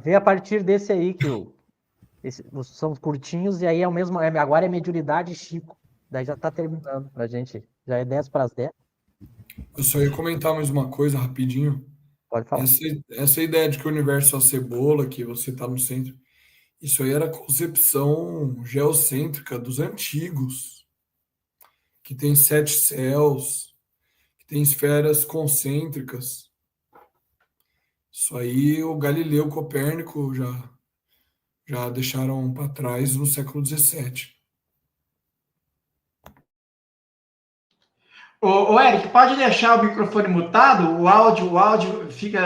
Vê a partir desse aí que são curtinhos, e aí é o mesmo. Agora é mediunidade Chico. Daí já tá terminando pra gente. Já é 10 para as 10. Eu só ia comentar mais uma coisa rapidinho. Pode falar. Essa ideia de que o universo é a cebola, que você está no centro, isso aí era a concepção geocêntrica dos antigos, que tem 7 céus, que tem esferas concêntricas. Isso aí o Galileu, Copérnico já deixaram para trás no século XVII. Ô, Eric, pode deixar o microfone mutado? O áudio fica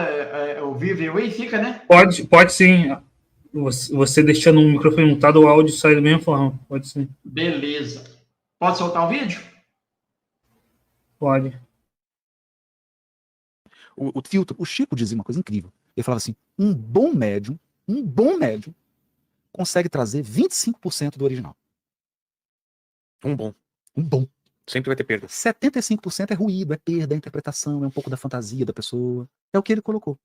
ouvível aí? Fica, né? Pode sim. Você deixando o microfone mutado, o áudio sai da mesma forma. Pode sim. Beleza. Pode soltar o vídeo? Pode. O filtro, o Chico dizia uma coisa incrível. Ele falava assim: um bom médium consegue trazer 25% do original. Um bom. Sempre vai ter perda. 75% é ruído, é perda, é interpretação, é um pouco da fantasia da pessoa. É o que ele colocou.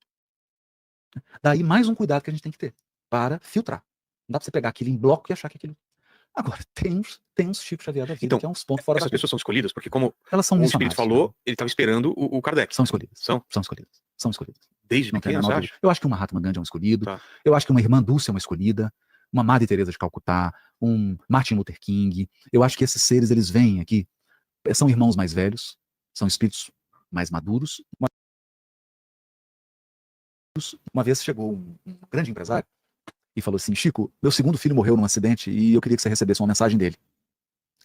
Daí mais um cuidado que a gente tem que ter para filtrar. Não dá pra você pegar aquilo em bloco e achar que aquilo... Agora, tem uns Chico Xavier da vida, então, que é uns pontos fora da essas pessoas são escolhidas porque, como elas são o Espírito falou, ele estava esperando o Kardec. São escolhidas. São escolhidas. Desde pequeno, você acha? Eu acho que uma Mahatma Gandhi é um escolhido. Tá. Eu acho que uma Irmã Dulce é uma escolhida. Uma Madre Teresa de Calcutá. Um Martin Luther King. Eu acho que esses seres, eles vêm aqui. São irmãos mais velhos. São espíritos mais maduros. Uma vez chegou um grande empresário e falou assim: Chico, meu segundo filho morreu num acidente e eu queria que você recebesse uma mensagem dele.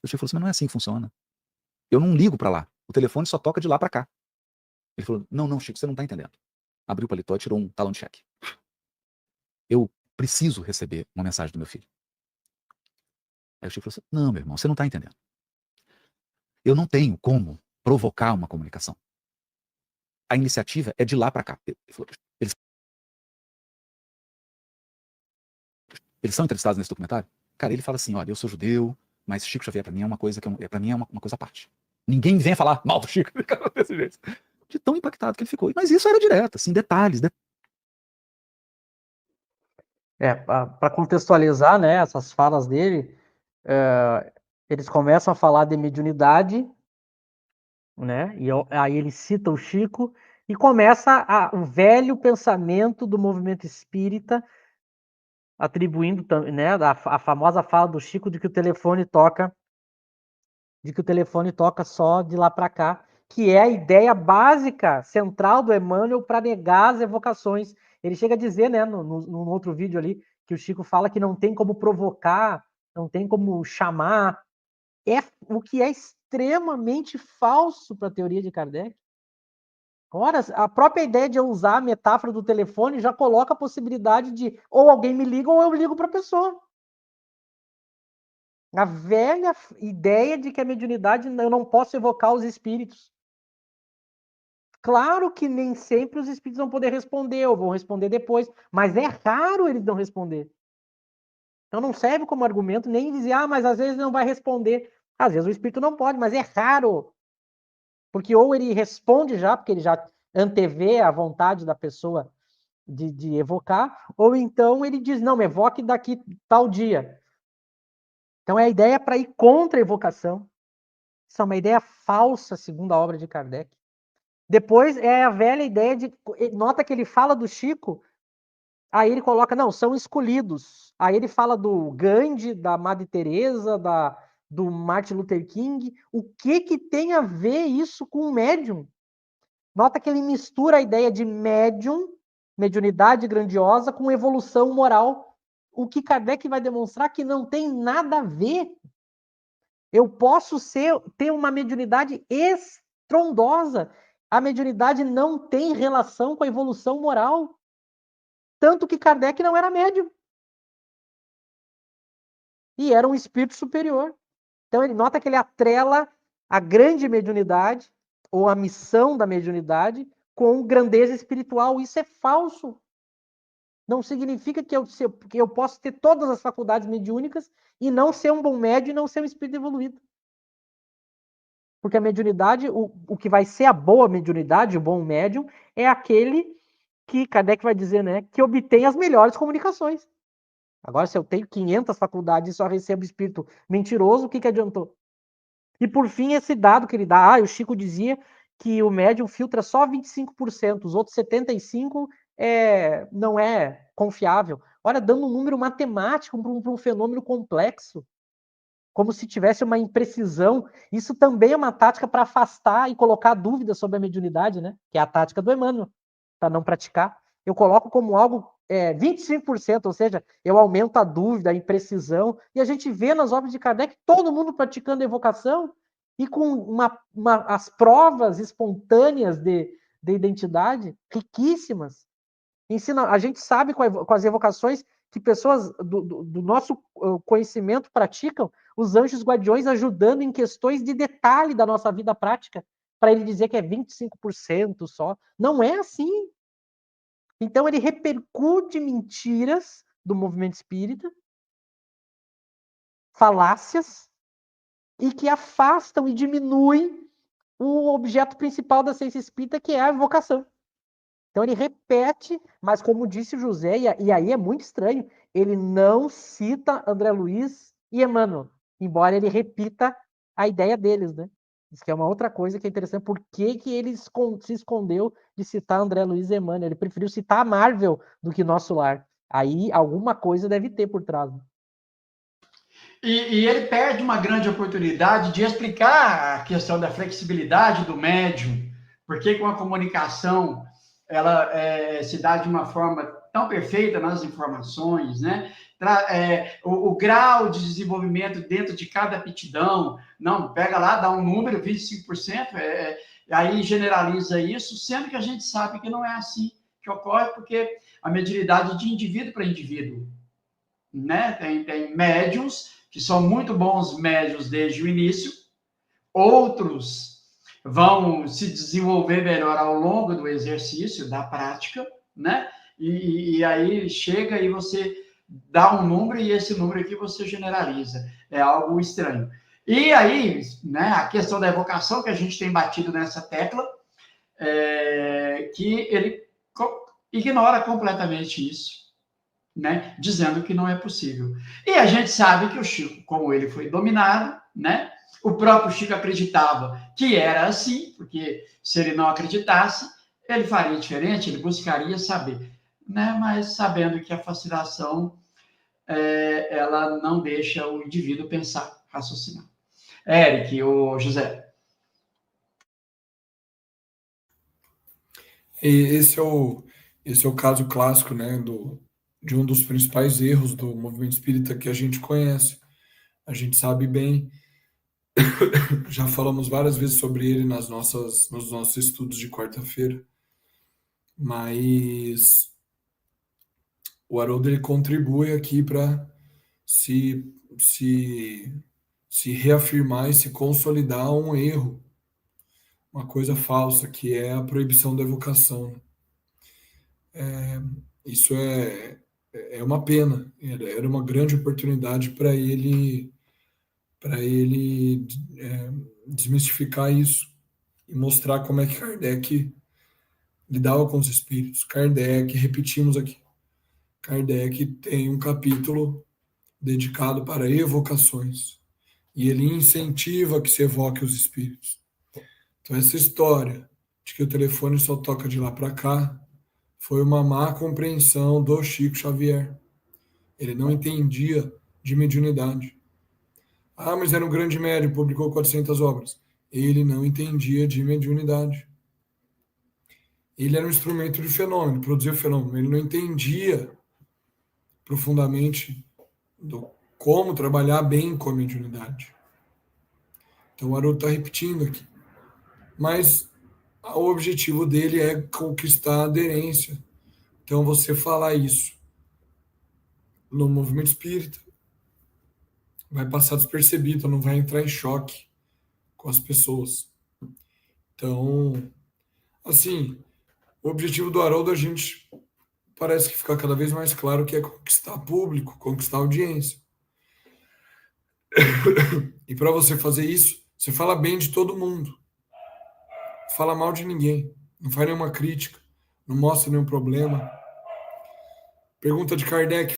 O Chico falou assim: mas não é assim que funciona. Eu não ligo pra lá. O telefone só toca de lá pra cá. Ele falou: não, Chico, você não tá entendendo. Abriu o paletó e tirou um talão de cheque. Eu preciso receber uma mensagem do meu filho. Aí o Chico falou assim: não, meu irmão, você não tá entendendo. Eu não tenho como provocar uma comunicação. A iniciativa é de lá pra cá. Ele falou: eles são entrevistados nesse documentário? Cara, ele fala assim: olha, eu sou judeu, mas Chico Xavier pra mim é uma coisa pra mim é uma coisa à parte. Ninguém vem falar mal do Chico desse jeito. De tão impactado que ele ficou. Mas isso era direto, assim, detalhes. Para contextualizar, né, essas falas dele, eles começam a falar de mediunidade, né, e aí ele cita o Chico, e começa o velho pensamento do movimento espírita, atribuindo, né, a famosa fala do Chico de que o telefone toca só de lá para cá, que é a ideia básica, central do Emmanuel para negar as evocações. Ele chega a dizer, né, no outro vídeo ali, que o Chico fala que não tem como provocar, não tem como chamar. É o que é extremamente falso para a teoria de Kardec. Ora, a própria ideia de eu usar a metáfora do telefone já coloca a possibilidade de ou alguém me liga ou eu ligo para a pessoa. A velha ideia de que a mediunidade eu não posso evocar os espíritos. Claro que nem sempre os espíritos vão poder responder, ou vão responder depois, mas é raro eles não responder. Então não serve como argumento nem dizer, mas às vezes não vai responder. Às vezes o espírito não pode, mas é raro. Porque ou ele responde já, porque ele já antevê a vontade da pessoa de evocar, ou então ele diz, não, me evoque daqui tal dia. Então é a ideia para ir contra a evocação. Isso é uma ideia falsa, segundo a obra de Kardec. Depois é a velha ideia de... Nota que ele fala do Chico, aí ele coloca, não, são escolhidos. Aí ele fala do Gandhi, da Madre Teresa, do Martin Luther King. O que tem a ver isso com o médium? Nota que ele mistura a ideia de médium, mediunidade grandiosa, com evolução moral. O que Kardec vai demonstrar que não tem nada a ver. Eu posso ter uma mediunidade estrondosa. A mediunidade não tem relação com a evolução moral. Tanto que Kardec não era médium. E era um espírito superior. Então ele nota que ele atrela a grande mediunidade, ou a missão da mediunidade, com grandeza espiritual. Isso é falso. Não significa que eu posso ter todas as faculdades mediúnicas e não ser um bom médium e não ser um espírito evoluído. Porque a mediunidade, o que vai ser a boa mediunidade, o bom médium, é aquele que Kardec vai dizer, né, que obtém as melhores comunicações. Agora, se eu tenho 500 faculdades e só recebo espírito mentiroso, o que adiantou? E por fim, esse dado que ele dá, o Chico dizia que o médium filtra só 25%, os outros 75% não é confiável. Olha, dando um número matemático para um fenômeno complexo, como se tivesse uma imprecisão. Isso também é uma tática para afastar e colocar dúvidas sobre a mediunidade, né? Que é a tática do Emmanuel, para não praticar. Eu coloco como algo 25%, ou seja, eu aumento a dúvida, a imprecisão, e a gente vê nas obras de Kardec todo mundo praticando evocação e com as provas espontâneas de identidade riquíssimas. Ensina, a gente sabe com as evocações que pessoas do nosso conhecimento praticam, os anjos guardiões ajudando em questões de detalhe da nossa vida prática, para ele dizer que é 25% só. Não é assim. Então ele repercute mentiras do movimento espírita, falácias, e que afastam e diminuem o objeto principal da ciência espírita, que é a evocação. Então ele repete, mas como disse o José, e aí é muito estranho, ele não cita André Luiz e Emmanuel, embora ele repita a ideia deles, né? Isso que é uma outra coisa que é interessante. Por que ele se escondeu de citar André Luiz e Emmanuel? Ele preferiu citar a Marvel do que Nosso Lar. Aí alguma coisa deve ter por trás. E ele perde uma grande oportunidade de explicar a questão da flexibilidade do médium, porque com a comunicação ela se dá de uma forma tão perfeita nas informações, né? O grau de desenvolvimento dentro de cada aptidão, não, pega lá, dá um número, 25%, aí generaliza isso, sendo que a gente sabe que não é assim que ocorre, porque a mediunidade de indivíduo para indivíduo, né? Tem médiums que são muito bons médiums desde o início, outros vão se desenvolver melhor ao longo do exercício, da prática, né? E aí chega e você dá um número e esse número aqui você generaliza. É algo estranho. E aí, né, a questão da evocação, que a gente tem batido nessa tecla, que ele ignora completamente isso, né, dizendo que não é possível. E a gente sabe que o Chico, como ele foi dominado, né, o próprio Chico acreditava que era assim, porque se ele não acreditasse, ele faria diferente, ele buscaria saber, né, mas sabendo que a fascinação ela não deixa o indivíduo pensar, raciocinar. Eric, o José. Esse é o caso clássico, né, de um dos principais erros do movimento espírita que a gente conhece. A gente sabe bem, já falamos várias vezes sobre ele nos nossos estudos de quarta-feira, mas o Haroldo ele contribui aqui para se reafirmar e se consolidar um erro, uma coisa falsa, que é a proibição da evocação. Isso é uma pena, era uma grande oportunidade para ele desmistificar isso e mostrar como é que Kardec lidava com os espíritos. Kardec, repetimos aqui, Kardec tem um capítulo dedicado para evocações e ele incentiva que se evoque os espíritos. Então essa história de que o telefone só toca de lá para cá foi uma má compreensão do Chico Xavier. Ele não entendia de mediunidade. Ah, mas era um grande médium, publicou 400 obras. Ele não entendia de mediunidade. Ele era um instrumento de fenômeno, produzia fenômeno. Ele não entendia profundamente como trabalhar bem com a mediunidade. Então o Haroldo está repetindo aqui. Mas o objetivo dele é conquistar a aderência. Então você falar isso no movimento espírita vai passar despercebido, não vai entrar em choque com as pessoas. Então, assim, o objetivo do Haroldo, a gente parece que fica cada vez mais claro que é conquistar público, conquistar audiência. E para você fazer isso, você fala bem de todo mundo. Fala mal de ninguém. Não faz nenhuma crítica. não mostra nenhum problema. Pergunta de Kardec.